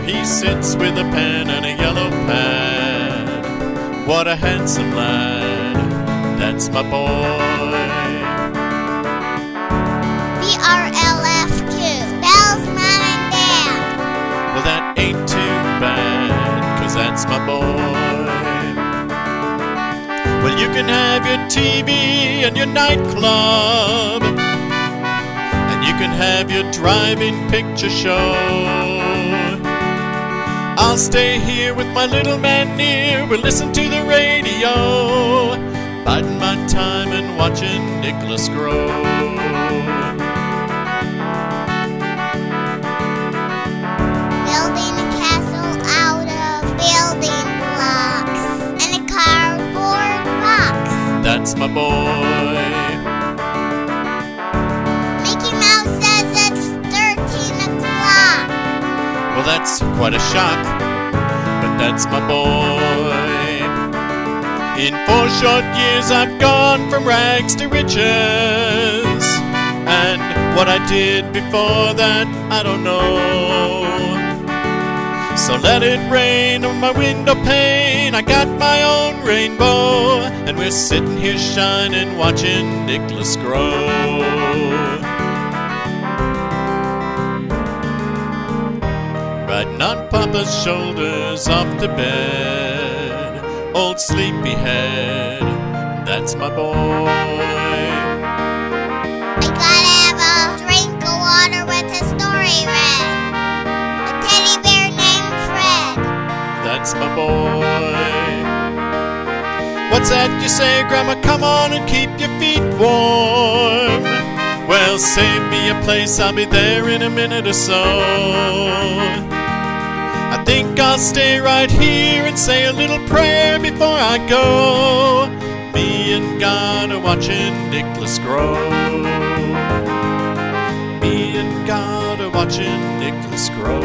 There he sits with a pen and a yellow pad. What a handsome lad, that's my boy. BRLFQ spells mom and dad. Well, that ain't too bad, 'cause that's my boy. Well, you can have your TV and your nightclub, and you can have your drive-in picture show. I'll stay here with my little man near. We'll listen to the radio, biding my time and watching Nicholas grow. Building a castle out of building blocks and a cardboard box. That's my boy. Mickey Mouse says it's 13 o'clock. Well, that's quite a shock, but that's my boy. In 4 short years I've gone from rags to riches, and what I did before that I don't know. So let it rain on my window pane. I got my own rainbow, and we're sitting here shining, watching Nicholas grow. Riding on Papa's shoulders off to bed, old sleepyhead, that's my boy. I gotta have a drink of water with a story read. A teddy bear named Fred. That's my boy. What's that you say, Grandma? Come on and keep your feet warm. Well, save me a place, I'll be there in a minute or so. I think I'll stay right here and say a little prayer before I go. Me and God are watching Nicholas grow. Me and God are watching Nicholas grow.